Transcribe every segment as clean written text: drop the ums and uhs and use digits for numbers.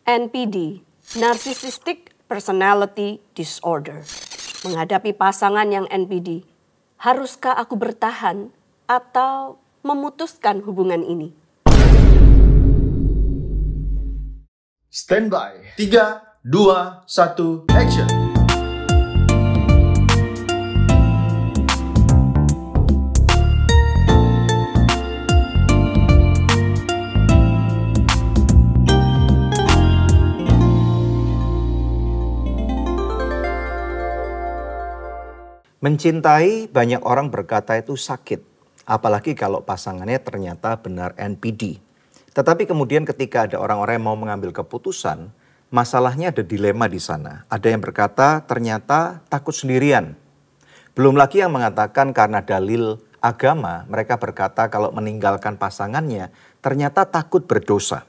NPD, Narcissistic Personality Disorder. Menghadapi pasangan yang NPD, haruskah aku bertahan atau memutuskan hubungan ini? Stand by. 3, 2, 1, action. Mencintai, banyak orang berkata itu sakit, apalagi kalau pasangannya ternyata benar NPD. Tetapi kemudian ketika ada orang-orang yang mau mengambil keputusan, masalahnya ada dilema di sana. Ada yang berkata ternyata takut sendirian. Belum lagi yang mengatakan karena dalil agama, mereka berkata kalau meninggalkan pasangannya ternyata takut berdosa.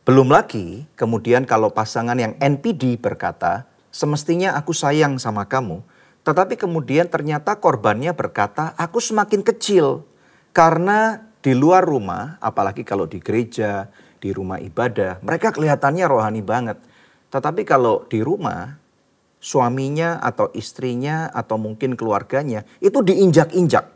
Belum lagi kemudian kalau pasangan yang NPD berkata, semestinya aku sayang sama kamu. Tetapi kemudian ternyata korbannya berkata, aku semakin kecil. Karena di luar rumah, apalagi kalau di gereja, di rumah ibadah, mereka kelihatannya rohani banget. Tetapi kalau di rumah, suaminya atau istrinya atau mungkin keluarganya, itu diinjak-injak.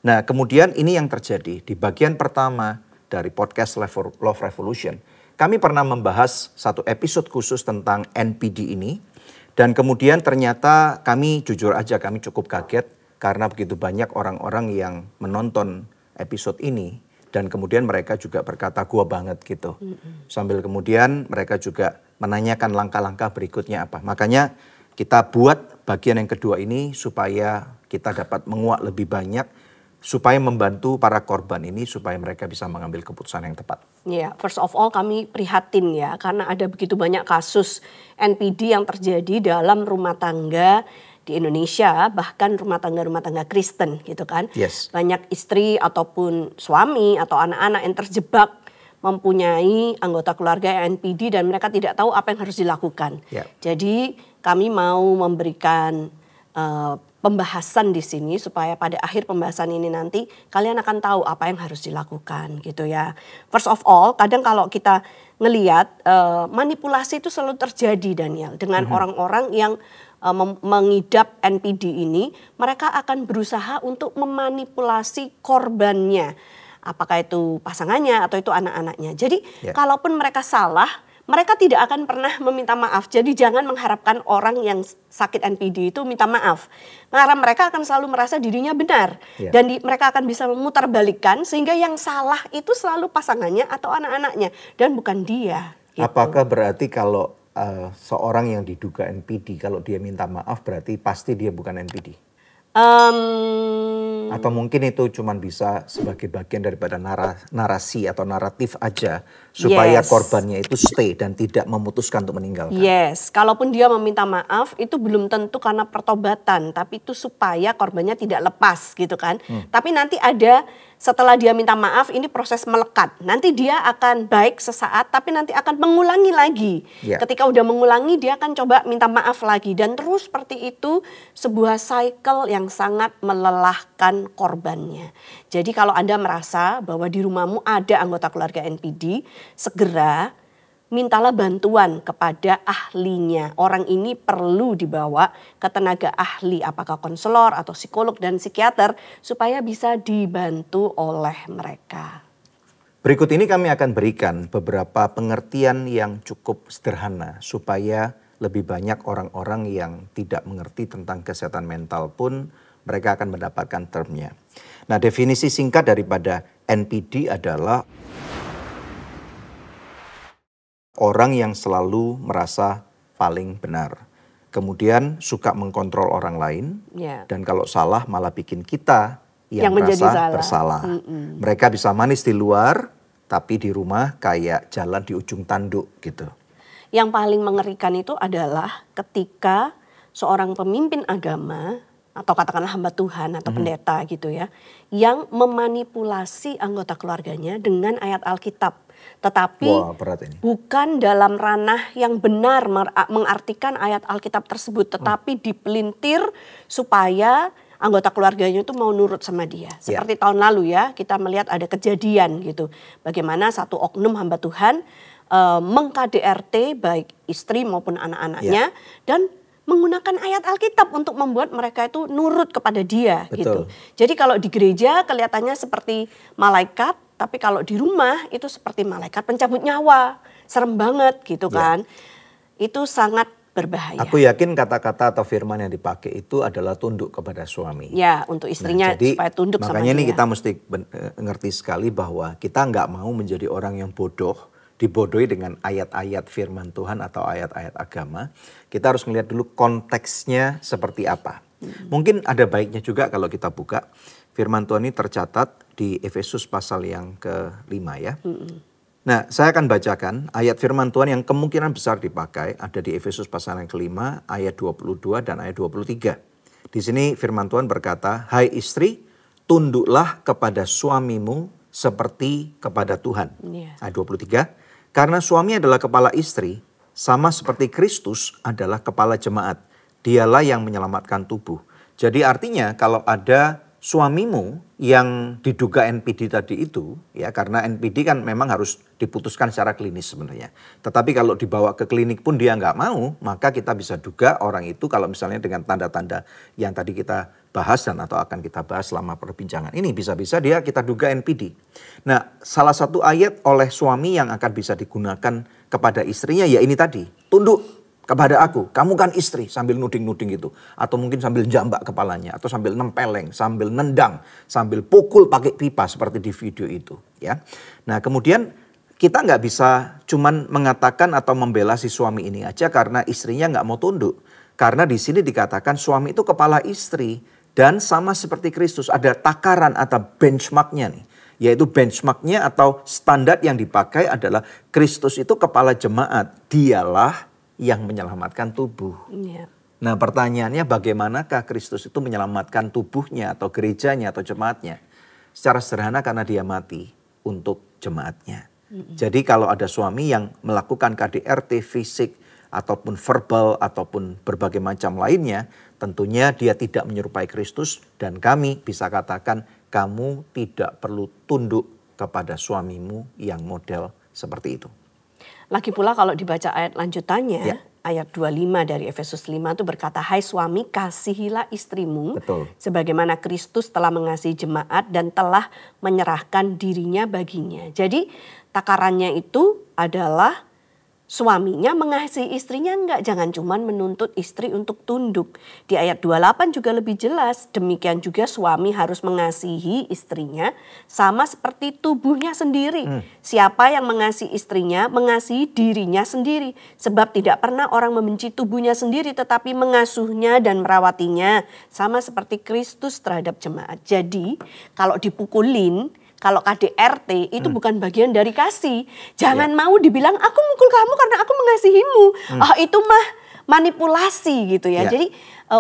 Nah kemudian ini yang terjadi di bagian pertama dari podcast Love Revolution. Kami pernah membahas satu episode khusus tentang NPD ini. Dan kemudian ternyata kami jujur aja kami cukup kaget karena begitu banyak orang-orang yang menonton episode ini. Dan kemudian mereka juga berkata gua banget gitu. Sambil kemudian mereka juga menanyakan langkah-langkah berikutnya apa. Makanya kita buat bagian yang kedua ini supaya kita dapat menguak lebih banyak. Supaya membantu para korban ini supaya mereka bisa mengambil keputusan yang tepat. Ya, first of all kami prihatin ya karena ada begitu banyak kasus NPD yang terjadi dalam rumah tangga di Indonesia, bahkan rumah tangga Kristen gitu kan. Yes. Banyak istri ataupun suami atau anak-anak yang terjebak mempunyai anggota keluarga yang NPD dan mereka tidak tahu apa yang harus dilakukan. Yeah. Jadi kami mau memberikan pembahasan di sini supaya pada akhir pembahasan ini nanti kalian akan tahu apa yang harus dilakukan gitu ya. First of all, kadang kalau kita ngelihat manipulasi itu selalu terjadi Daniel dengan orang-orang yang mengidap NPD ini, mereka akan berusaha untuk memanipulasi korbannya. Apakah itu pasangannya atau itu anak-anaknya. Jadi kalaupun mereka salah, mereka tidak akan pernah meminta maaf. Jadi jangan mengharapkan orang yang sakit NPD itu minta maaf. Karena mereka akan selalu merasa dirinya benar. Dan mereka akan bisa memutarbalikkan sehingga yang salah itu selalu pasangannya atau anak-anaknya. Dan bukan dia. Gitu. Apakah berarti kalau seorang yang diduga NPD, kalau dia minta maaf berarti pasti dia bukan NPD? Atau mungkin itu cuma bisa sebagai bagian daripada narasi atau naratif aja supaya korbannya itu stay dan tidak memutuskan untuk meninggalkan. Yes, kalaupun dia meminta maaf itu belum tentu karena pertobatan, tapi itu supaya korbannya tidak lepas gitu kan. Tapi nanti ada setelah dia minta maaf ini proses melekat. Nanti dia akan baik sesaat tapi nanti akan mengulangi lagi. Ketika udah mengulangi dia akan coba minta maaf lagi dan terus seperti itu sebuah cycle yang sangat melelahkan korbannya. Jadi kalau Anda merasa bahwa di rumahmu ada anggota keluarga NPD, segera mintalah bantuan kepada ahlinya. Orang ini perlu dibawa ke tenaga ahli, apakah konselor atau psikolog dan psikiater, supaya bisa dibantu oleh mereka. Berikut ini kami akan berikan beberapa pengertian yang cukup sederhana, supaya lebih banyak orang-orang yang tidak mengerti tentang kesehatan mental pun mereka akan mendapatkan termnya. Nah, definisi singkat daripada NPD adalah orang yang selalu merasa paling benar. Kemudian suka mengkontrol orang lain. Dan kalau salah malah bikin kita yang merasa bersalah. Mereka bisa manis di luar, tapi di rumah kayak jalan di ujung tanduk gitu. Yang paling mengerikan itu adalah ketika seorang pemimpin agama atau katakanlah hamba Tuhan atau pendeta gitu ya, yang memanipulasi anggota keluarganya dengan ayat Alkitab. Tetapi bukan dalam ranah yang benar mengartikan ayat Alkitab tersebut, tetapi dipelintir supaya anggota keluarganya itu mau nurut sama dia. Seperti tahun lalu ya, kita melihat ada kejadian gitu. Bagaimana satu oknum hamba Tuhan meng-KDRT baik istri maupun anak-anaknya dan menggunakan ayat Alkitab untuk membuat mereka itu nurut kepada dia. Betul. Gitu. Jadi kalau di gereja kelihatannya seperti malaikat, tapi kalau di rumah itu seperti malaikat pencabut nyawa. Serem banget gitu kan. Itu sangat berbahaya. Aku yakin kata-kata atau firman yang dipakai itu adalah tunduk kepada suami. Ya, untuk istrinya jadi, supaya tunduk sama dia. makanya ini kita mesti ngerti sekali bahwa kita nggak mau menjadi orang yang bodoh, dibodohi dengan ayat-ayat firman Tuhan atau ayat-ayat agama. Kita harus melihat dulu konteksnya seperti apa. Mungkin ada baiknya juga kalau kita buka firman Tuhan ini tercatat di Efesus pasal yang ke-5 ya. Nah, saya akan bacakan ayat firman Tuhan yang kemungkinan besar dipakai ada di Efesus pasal yang ke-5 ayat 22 dan ayat 23. Di sini firman Tuhan berkata, "Hai istri, tunduklah kepada suamimu seperti kepada Tuhan." Ayat 23, "Karena suami adalah kepala istri, sama seperti Kristus adalah kepala jemaat. Dialah yang menyelamatkan tubuh." Jadi artinya kalau ada suamimu yang diduga NPD tadi itu, ya karena NPD kan memang harus diputuskan secara klinis sebenarnya. Tetapi kalau dibawa ke klinik pun dia nggak mau, maka kita bisa duga orang itu kalau misalnya dengan tanda-tanda yang tadi kita bahas dan atau akan kita bahas selama perbincangan ini, bisa-bisa dia kita duga NPD. Nah, salah satu ayat oleh suami yang akan bisa digunakan kepada istrinya ya ini tadi, tunduk kepada aku, kamu kan istri, sambil nuding-nuding gitu. Atau mungkin sambil jambak kepalanya, atau sambil nempeleng, sambil nendang, sambil pukul pakai pipa seperti di video itu. Ya. Nah kemudian kita nggak bisa cuman mengatakan atau membela si suami ini aja karena istrinya nggak mau tunduk. Karena di sini dikatakan suami itu kepala istri dan sama seperti Kristus ada takaran atau benchmarknya nih. Yaitu benchmarknya atau standar yang dipakai adalah Kristus itu kepala jemaat, dialah yang menyelamatkan tubuh. Nah pertanyaannya bagaimanakah Kristus itu menyelamatkan tubuhnya atau gerejanya atau jemaatnya? Secara sederhana karena dia mati untuk jemaatnya. Jadi kalau ada suami yang melakukan KDRT fisik ataupun verbal ataupun berbagai macam lainnya, tentunya dia tidak menyerupai Kristus dan kami bisa katakan kamu tidak perlu tunduk kepada suamimu yang model seperti itu. Lagi pula kalau dibaca ayat lanjutannya, ayat 25 dari Efesus 5 itu berkata, "Hai suami, kasihilah istrimu, sebagaimana Kristus telah mengasihi jemaat dan telah menyerahkan dirinya baginya." Jadi takarannya itu adalah suaminya mengasihi istrinya enggak, jangan cuman menuntut istri untuk tunduk. Di ayat 28 juga lebih jelas, demikian juga suami harus mengasihi istrinya sama seperti tubuhnya sendiri. Siapa yang mengasihi istrinya, mengasihi dirinya sendiri. Sebab tidak pernah orang membenci tubuhnya sendiri tetapi mengasuhnya dan merawatinya. Sama seperti Kristus terhadap jemaat. Jadi kalau dipukulin, kalau KDRT itu bukan bagian dari kasih. Jangan mau dibilang aku mukul kamu karena aku mengasihimu. Itu mah manipulasi gitu ya. Jadi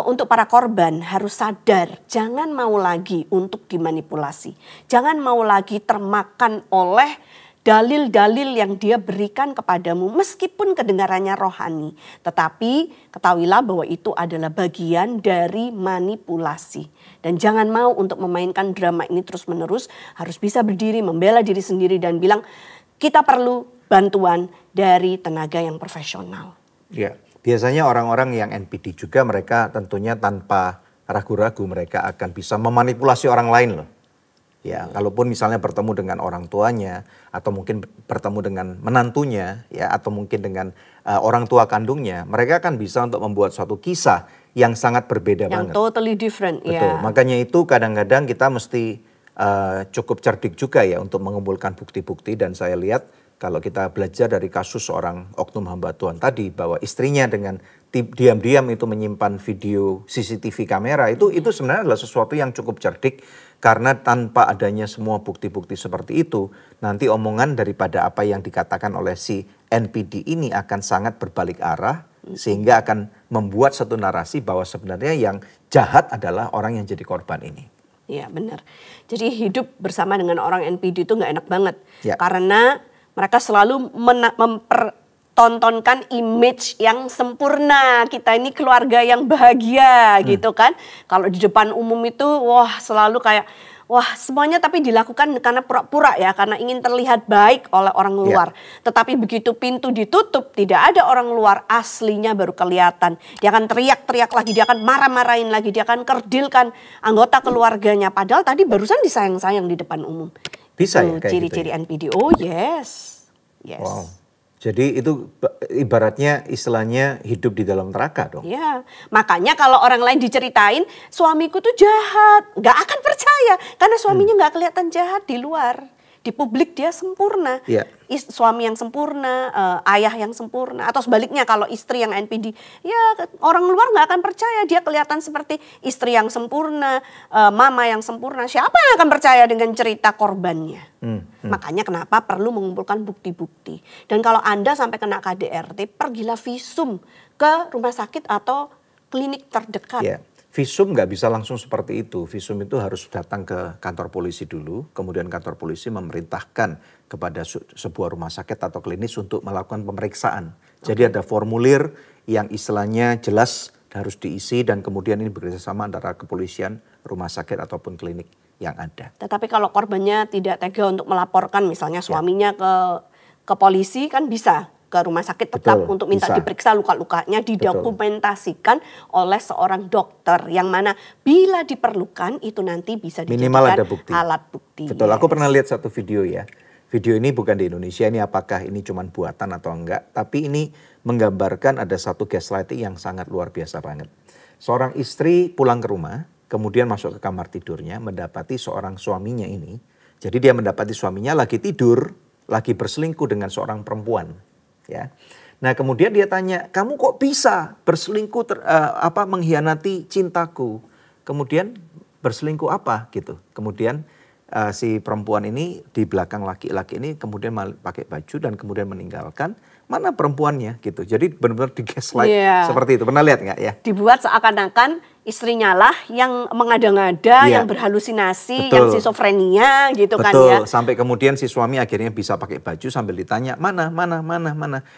untuk para korban harus sadar. Jangan mau lagi untuk dimanipulasi. Jangan mau lagi termakan oleh dalil-dalil yang dia berikan kepadamu meskipun kedengarannya rohani. Tetapi ketahuilah bahwa itu adalah bagian dari manipulasi. Dan jangan mau untuk memainkan drama ini terus-menerus, harus bisa berdiri, membela diri sendiri dan bilang kita perlu bantuan dari tenaga yang profesional. Ya, biasanya orang-orang yang NPD juga mereka tentunya tanpa ragu-ragu mereka akan bisa memanipulasi orang lain loh. Ya, kalaupun misalnya bertemu dengan orang tuanya atau mungkin bertemu dengan menantunya ya atau mungkin dengan orang tua kandungnya, mereka akan bisa untuk membuat suatu kisah yang sangat berbeda banget. Yang totally different. Betul. Makanya itu kadang-kadang kita mesti cukup cerdik juga ya untuk mengumpulkan bukti-bukti dan saya lihat kalau kita belajar dari kasus seorang oknum hamba Tuhan tadi bahwa istrinya dengan diam-diam itu menyimpan video CCTV kamera itu sebenarnya adalah sesuatu yang cukup cerdik karena tanpa adanya semua bukti-bukti seperti itu nanti omongan daripada apa yang dikatakan oleh si NPD ini akan sangat berbalik arah sehingga akan membuat satu narasi bahwa sebenarnya yang jahat adalah orang yang jadi korban ini. Iya benar. Jadi hidup bersama dengan orang NPD itu nggak enak banget karena mereka selalu mempertontonkan image yang sempurna. Kita ini keluarga yang bahagia gitu kan. Kalau di depan umum itu wah selalu kayak Wah, semuanya tapi dilakukan karena pura-pura ya, karena ingin terlihat baik oleh orang luar. Tetapi begitu pintu ditutup, tidak ada orang luar, aslinya baru kelihatan. Dia akan teriak-teriak lagi, dia akan marah-marahin lagi, dia akan kerdilkan anggota keluarganya. Padahal tadi barusan disayang-sayang di depan umum. Bisa ya kayak ciri-ciri gitu ya? NPD. Oh yes. Wow. Jadi itu ibaratnya istilahnya hidup di dalam neraka dong. Ya, makanya kalau orang lain diceritain suamiku tuh jahat, nggak akan percaya karena suaminya nggak kelihatan jahat di luar. Di publik dia sempurna, Iya. Suami yang sempurna, ayah yang sempurna, atau sebaliknya kalau istri yang NPD, ya orang luar nggak akan percaya dia kelihatan seperti istri yang sempurna, mama yang sempurna. Siapa yang akan percaya dengan cerita korbannya? Makanya kenapa perlu mengumpulkan bukti-bukti. Dan kalau Anda sampai kena KDRT, pergilah visum ke rumah sakit atau klinik terdekat. Ya. Visum nggak bisa langsung seperti itu. Visum itu harus datang ke kantor polisi dulu, kemudian kantor polisi memerintahkan kepada sebuah rumah sakit atau klinis untuk melakukan pemeriksaan. Jadi ada formulir yang istilahnya jelas harus diisi dan kemudian ini bekerjasama antara kepolisian, rumah sakit ataupun klinik yang ada. Tetapi kalau korbannya tidak tega untuk melaporkan misalnya suaminya ke polisi kan bisa ke rumah sakit tetap untuk minta diperiksa luka-lukanya, didokumentasikan oleh seorang dokter yang mana bila diperlukan itu nanti bisa dijadikan alat bukti. Betul, aku pernah lihat satu video ya. Video ini bukan di Indonesia, ini apakah ini cuma buatan atau enggak. Tapi ini menggambarkan ada satu gaslighting yang sangat luar biasa banget. Seorang istri pulang ke rumah, kemudian masuk ke kamar tidurnya, mendapati seorang suaminya ini. Jadi dia mendapati suaminya lagi tidur, lagi berselingkuh dengan seorang perempuan. Ya, nah kemudian dia tanya, kamu kok bisa berselingkuh, mengkhianati cintaku? Kemudian berselingkuh apa gitu? Kemudian si perempuan ini di belakang laki-laki ini kemudian pakai baju dan kemudian meninggalkan. Mana perempuannya gitu? Jadi benar-benar di gaslight seperti itu. Pernah lihat nggak ya? Dibuat seakan-akan istrinya lah yang mengada-ngada, yang berhalusinasi, yang skizofrenia gitu kan ya. Sampai kemudian si suami akhirnya bisa pakai baju sambil ditanya mana.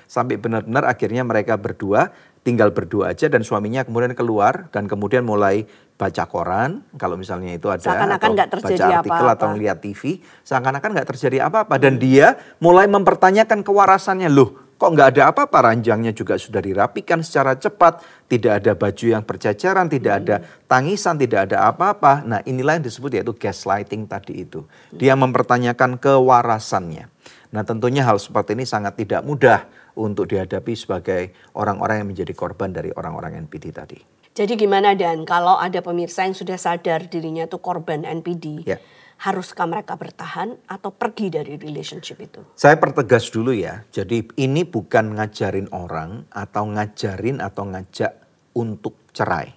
Sampai benar-benar akhirnya mereka berdua tinggal berdua aja dan suaminya kemudian keluar dan kemudian mulai baca koran kalau misalnya itu ada, seakan-akan nggak terjadi baca artikel atau lihat TV, seakan-akan nggak terjadi apa-apa dan dia mulai mempertanyakan kewarasannya. Loh, kok nggak ada apa-apa, ranjangnya juga sudah dirapikan secara cepat, tidak ada baju yang berceceran, tidak ada tangisan, tidak ada apa-apa. Nah inilah yang disebut yaitu gaslighting tadi itu. Dia mempertanyakan kewarasannya. Nah tentunya hal seperti ini sangat tidak mudah untuk dihadapi sebagai orang-orang yang menjadi korban dari orang-orang NPD tadi. Jadi gimana Dan, kalau ada pemirsa yang sudah sadar dirinya itu korban NPD, haruskah mereka bertahan atau pergi dari relationship itu? Saya pertegas dulu ya, jadi ini bukan ngajarin orang atau ngajarin atau ngajak untuk cerai.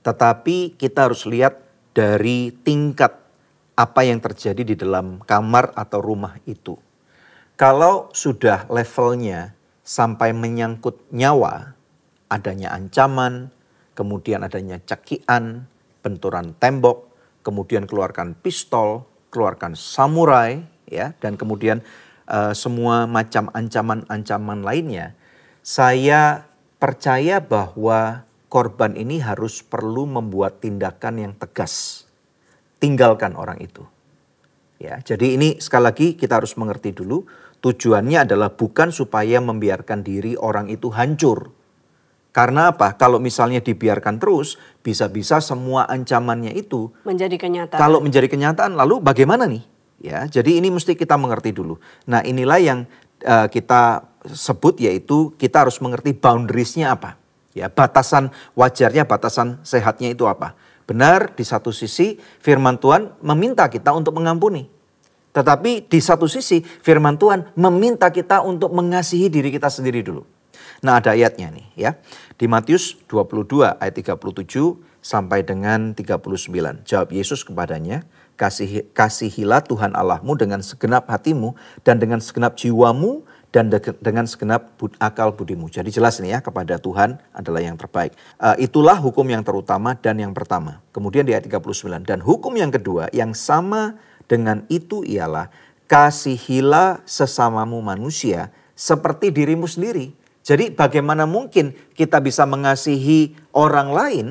Tetapi kita harus lihat dari tingkat apa yang terjadi di dalam kamar atau rumah itu. Kalau sudah levelnya sampai menyangkut nyawa, adanya ancaman, kemudian adanya cakian, benturan tembok, kemudian keluarkan pistol, keluarkan samurai, ya, dan kemudian semua macam ancaman-ancaman lainnya, saya percaya bahwa korban ini harus perlu membuat tindakan yang tegas. Tinggalkan orang itu. Ya, jadi ini sekali lagi kita harus mengerti dulu, tujuannya adalah bukan supaya membiarkan diri orang itu hancur. Karena apa? Kalau misalnya dibiarkan terus, bisa-bisa semua ancamannya itu menjadi kenyataan. Kalau menjadi kenyataan, lalu bagaimana nih? Ya, jadi ini mesti kita mengerti dulu. Nah, inilah yang kita sebut yaitu kita harus mengerti boundariesnya apa. Ya, batasan wajarnya, batasan sehatnya itu apa? Benar, di satu sisi firman Tuhan meminta kita untuk mengampuni. Tetapi di satu sisi firman Tuhan meminta kita untuk mengasihi diri kita sendiri dulu. Nah ada ayatnya nih ya. Di Matius 22 ayat 37 sampai dengan 39. Jawab Yesus kepadanya, kasihilah Tuhan Allahmu dengan segenap hatimu dan dengan segenap jiwamu dan dengan segenap akal budimu. Jadi jelas nih ya, kepada Tuhan adalah yang terbaik. Itulah hukum yang terutama dan yang pertama. Kemudian di ayat 39. Dan hukum yang kedua yang sama dengan itu ialah kasihilah sesamamu manusia seperti dirimu sendiri. Jadi bagaimana mungkin kita bisa mengasihi orang lain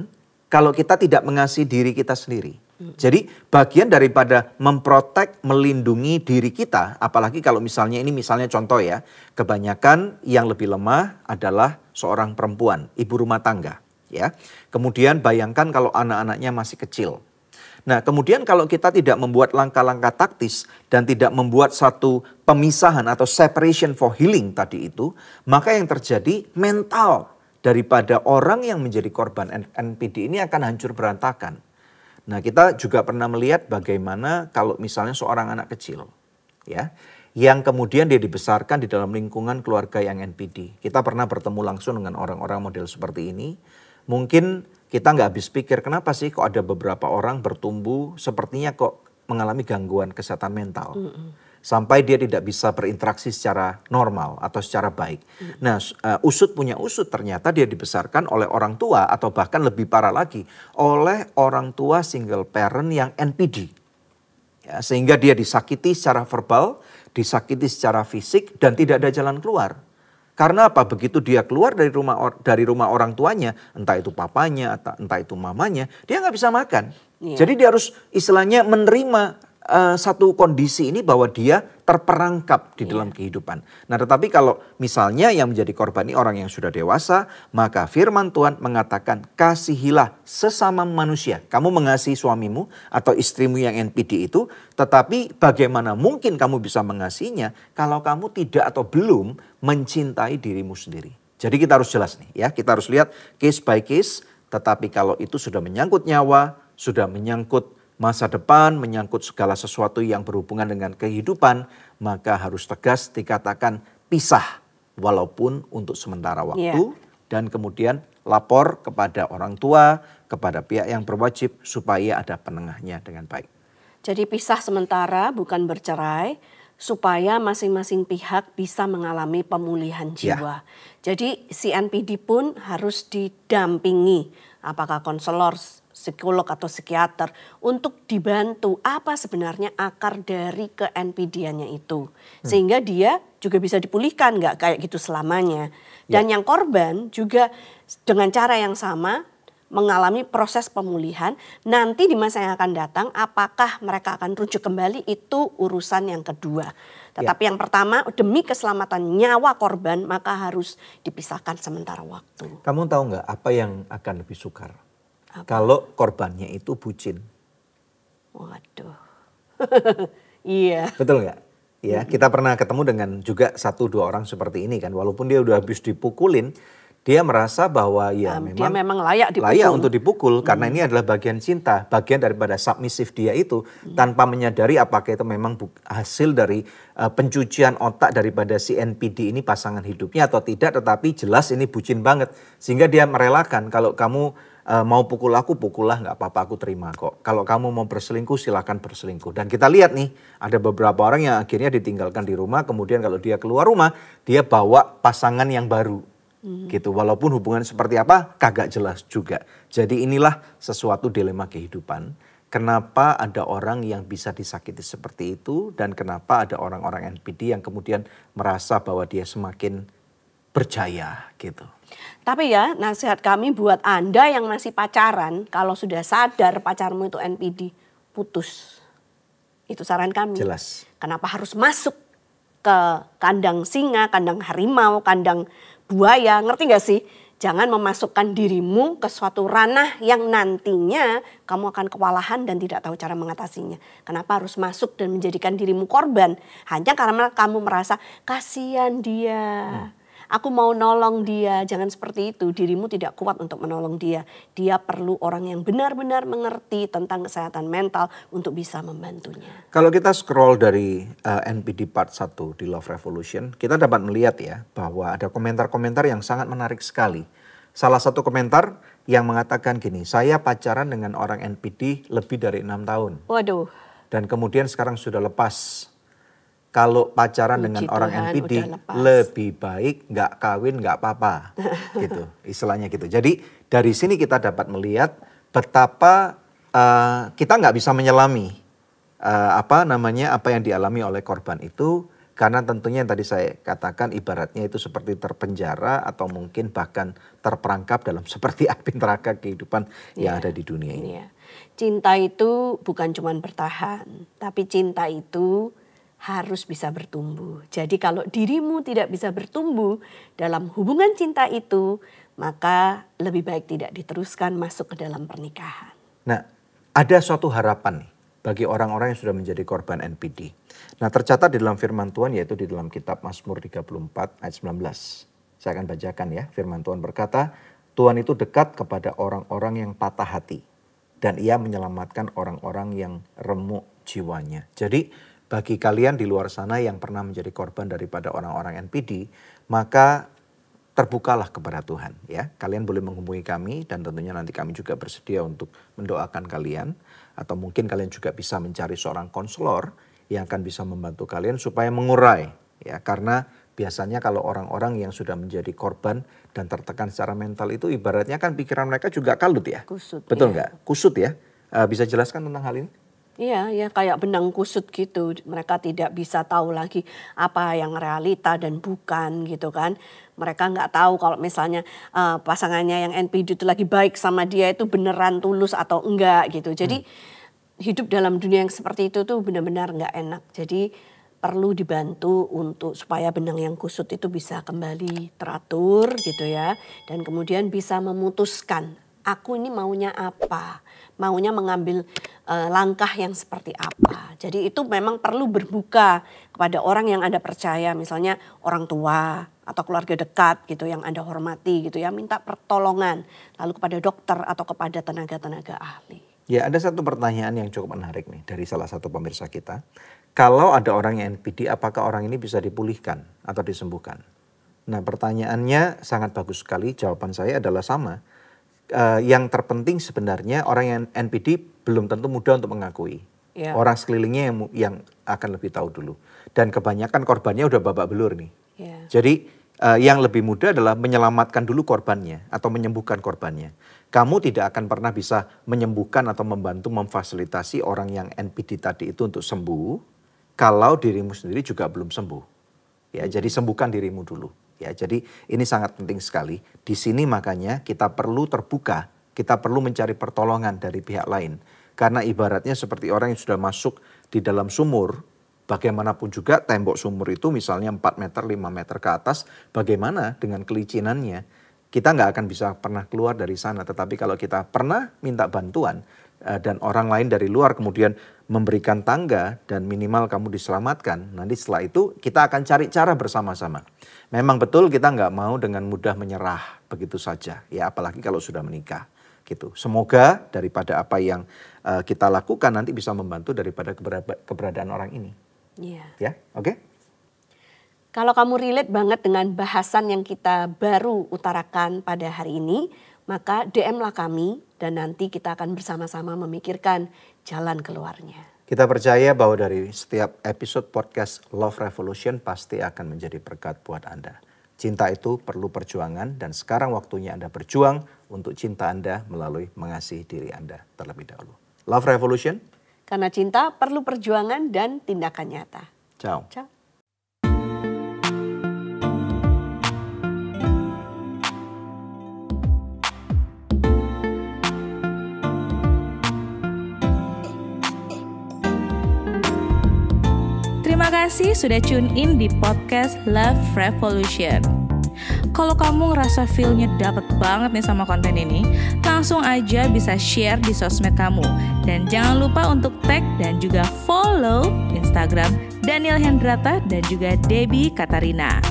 kalau kita tidak mengasihi diri kita sendiri. Jadi bagian daripada memprotek, melindungi diri kita, apalagi kalau misalnya contoh ya, kebanyakan yang lebih lemah adalah seorang perempuan, ibu rumah tangga, ya. Kemudian bayangkan kalau anak-anaknya masih kecil. Nah, kemudian kalau kita tidak membuat langkah-langkah taktis dan tidak membuat satu pemisahan atau separation for healing tadi itu, maka yang terjadi mental daripada orang yang menjadi korban NPD ini akan hancur berantakan. Nah, kita juga pernah melihat bagaimana kalau misalnya seorang anak kecil, ya, yang kemudian dia dibesarkan di dalam lingkungan keluarga yang NPD. Kita pernah bertemu langsung dengan orang-orang model seperti ini. Mungkin kita nggak habis pikir, kenapa sih kok ada beberapa orang bertumbuh sepertinya kok mengalami gangguan kesehatan mental. Sampai dia tidak bisa berinteraksi secara normal atau secara baik. Nah, usut punya usut, ternyata dia dibesarkan oleh orang tua atau bahkan lebih parah lagi oleh orang tua single parent yang NPD. Ya, sehingga dia disakiti secara verbal, disakiti secara fisik dan tidak ada jalan keluar. Karena apa? Begitu dia keluar dari rumah orang tuanya, entah itu papanya, entah itu mamanya, dia nggak bisa makan. Jadi dia harus istilahnya menerima satu kondisi ini bahwa dia terperangkap di dalam kehidupan. Nah, tetapi kalau misalnya yang menjadi korban ini orang yang sudah dewasa, maka firman Tuhan mengatakan kasihilah sesama manusia. Kamu mengasihi suamimu atau istrimu yang NPD itu, tetapi bagaimana mungkin kamu bisa mengasihinya kalau kamu tidak atau belum mencintai dirimu sendiri. Jadi kita harus jelas nih ya, kita harus lihat case by case, tetapi kalau itu sudah menyangkut nyawa, sudah menyangkut masa depan, menyangkut segala sesuatu yang berhubungan dengan kehidupan, maka harus tegas dikatakan pisah walaupun untuk sementara waktu dan kemudian lapor kepada orang tua, kepada pihak yang berwajib supaya ada penengahnya dengan baik. Jadi pisah sementara bukan bercerai supaya masing-masing pihak bisa mengalami pemulihan jiwa. Jadi si NPD pun harus didampingi, apakah konselor, psikolog atau psikiater untuk dibantu apa sebenarnya akar dari ke-NPD-nya itu. Sehingga dia juga bisa dipulihkan, nggak kayak gitu selamanya. Dan yang korban juga dengan cara yang sama mengalami proses pemulihan. Nanti di masa yang akan datang apakah mereka akan rujuk kembali itu urusan yang kedua. Tetapi yang pertama demi keselamatan nyawa korban maka harus dipisahkan sementara waktu. Kamu tahu nggak apa yang akan lebih sukar? Apa? Kalau korbannya itu bucin. Waduh. Iya. Betul nggak? Ya, kita pernah ketemu dengan juga 1-2 orang seperti ini kan. Walaupun dia udah habis dipukulin, dia merasa bahwa ya memang dia memang layak dipukul. Layak untuk dipukul karena ini adalah bagian cinta, bagian daripada submisif dia itu tanpa menyadari apakah itu memang hasil dari pencucian otak daripada si NPD ini pasangan hidupnya atau tidak, tetapi jelas ini bucin banget sehingga dia merelakan kalau kamu mau pukul aku, pukullah, nggak apa-apa, aku terima kok. Kalau kamu mau berselingkuh, silakan berselingkuh. Dan kita lihat nih, ada beberapa orang yang akhirnya ditinggalkan di rumah, kemudian kalau dia keluar rumah, dia bawa pasangan yang baru. Gitu, walaupun hubungan seperti apa, kagak jelas juga. Jadi inilah sesuatu dilema kehidupan. Kenapa ada orang yang bisa disakiti seperti itu, dan kenapa ada orang-orang NPD yang kemudian merasa bahwa dia semakin berjaya gitu. Tapi ya nasihat kami buat Anda yang masih pacaran, kalau sudah sadar pacarmu itu NPD, putus. Itu saran kami. Jelas. Kenapa harus masuk ke kandang singa, kandang harimau, kandang buaya, ngerti gak sih? Jangan memasukkan dirimu ke suatu ranah yang nantinya kamu akan kewalahan dan tidak tahu cara mengatasinya. Kenapa harus masuk dan menjadikan dirimu korban? Hanya karena kamu merasa kasihan dia. Aku mau nolong dia, jangan seperti itu. Dirimu tidak kuat untuk menolong dia. Dia perlu orang yang benar-benar mengerti tentang kesehatan mental untuk bisa membantunya. Kalau kita scroll dari NPD part 1 di Love Revolution, kita dapat melihat ya bahwa ada komentar-komentar yang sangat menarik sekali. Salah satu komentar yang mengatakan gini, saya pacaran dengan orang NPD lebih dari 6 tahun. Waduh. Dan kemudian sekarang sudah lepas. Kalau pacaran dengan orang NPD lebih baik nggak kawin nggak apa-apa gitu istilahnya gitu. Jadi dari sini kita dapat melihat betapa kita nggak bisa menyelami apa yang dialami oleh korban itu, karena tentunya yang tadi saya katakan ibaratnya itu seperti terpenjara atau mungkin bahkan terperangkap dalam seperti api neraka kehidupan yang ada di dunia ini. Cinta itu bukan cuma bertahan, tapi cinta itu harus bisa bertumbuh. Jadi kalau dirimu tidak bisa bertumbuh dalam hubungan cinta itu, maka lebih baik tidak diteruskan masuk ke dalam pernikahan. Nah, ada suatu harapan nih bagi orang-orang yang sudah menjadi korban NPD. Nah, tercatat di dalam firman Tuhan, yaitu di dalam kitab Mazmur 34 ayat 19. Saya akan bacakan ya, firman Tuhan berkata, Tuhan itu dekat kepada orang-orang yang patah hati, dan ia menyelamatkan orang-orang yang remuk jiwanya. Jadi bagi kalian di luar sana yang pernah menjadi korban daripada orang-orang NPD, maka terbukalah kepada Tuhan ya. Kalian boleh menghubungi kami dan tentunya nanti kami juga bersedia untuk mendoakan kalian. Atau mungkin kalian juga bisa mencari seorang konselor yang akan bisa membantu kalian supaya mengurai ya. Karena biasanya kalau orang-orang yang sudah menjadi korban dan tertekan secara mental itu ibaratnya kan pikiran mereka juga kalut ya. Kusut. Betul nggak? Kusut ya. Bisa jelaskan tentang hal ini? Iya, ya kayak benang kusut gitu. Mereka tidak bisa tahu lagi apa yang realita dan bukan gitu kan. Mereka nggak tahu kalau misalnya pasangannya yang NPD itu lagi baik sama dia itu beneran tulus atau enggak gitu. Jadi hidup dalam dunia yang seperti itu tuh benar-benar nggak enak. Jadi perlu dibantu untuk supaya benang yang kusut itu bisa kembali teratur gitu ya. Dan kemudian bisa memutuskan aku ini maunya apa. Maunya mengambil langkah yang seperti apa. Jadi itu memang perlu berbuka kepada orang yang Anda percaya. Misalnya orang tua atau keluarga dekat gitu yang Anda hormati gitu ya. Minta pertolongan lalu kepada dokter atau kepada tenaga-tenaga ahli. Ya, ada satu pertanyaan yang cukup menarik nih dari salah satu pemirsa kita. Kalau ada orang yang NPD, apakah orang ini bisa dipulihkan atau disembuhkan? Nah, pertanyaannya sangat bagus sekali. Jawaban saya adalah sama. Yang terpenting sebenarnya orang yang NPD belum tentu mudah untuk mengakui. Yeah. Orang sekelilingnya yang akan lebih tahu dulu. Dan kebanyakan korbannya udah babak belur nih. Yeah. Jadi yang lebih mudah adalah menyelamatkan dulu korbannya atau menyembuhkan korbannya. Kamu tidak akan pernah bisa menyembuhkan atau membantu memfasilitasi orang yang NPD tadi itu untuk sembuh kalau dirimu sendiri juga belum sembuh. Ya, jadi sembuhkan dirimu dulu. Ya, jadi ini sangat penting sekali. Di sini makanya kita perlu terbuka, kita perlu mencari pertolongan dari pihak lain. Karena ibaratnya seperti orang yang sudah masuk di dalam sumur, bagaimanapun juga tembok sumur itu misalnya 4 meter, 5 meter ke atas, bagaimana dengan kelicinannya? Kita nggak akan bisa pernah keluar dari sana. Tetapi kalau kita pernah minta bantuan dan orang lain dari luar kemudian memberikan tangga dan minimal kamu diselamatkan, nanti setelah itu kita akan cari cara bersama-sama. Memang betul kita nggak mau dengan mudah menyerah begitu saja, ya apalagi kalau sudah menikah. Gitu. Semoga daripada apa yang kita lakukan nanti bisa membantu daripada keberadaan orang ini. Iya. Ya, oke? Kalau kamu relate banget dengan bahasan yang kita baru utarakan pada hari ini, maka DM-lah kami dan nanti kita akan bersama-sama memikirkan jalan keluarnya. Kita percaya bahwa dari setiap episode podcast Love Revolution pasti akan menjadi berkat buat Anda. Cinta itu perlu perjuangan dan sekarang waktunya Anda berjuang untuk cinta Anda melalui mengasihi diri Anda terlebih dahulu. Love Revolution. Karena cinta perlu perjuangan dan tindakan nyata. Ciao. Ciao. Terima kasih sudah tune in di podcast Love Revolution. Kalau kamu ngerasa feel-nya dapet banget nih sama konten ini, langsung aja bisa share di sosmed kamu. Dan jangan lupa untuk tag dan juga follow Instagram Daniel Hendrata dan juga Debbie Katarina.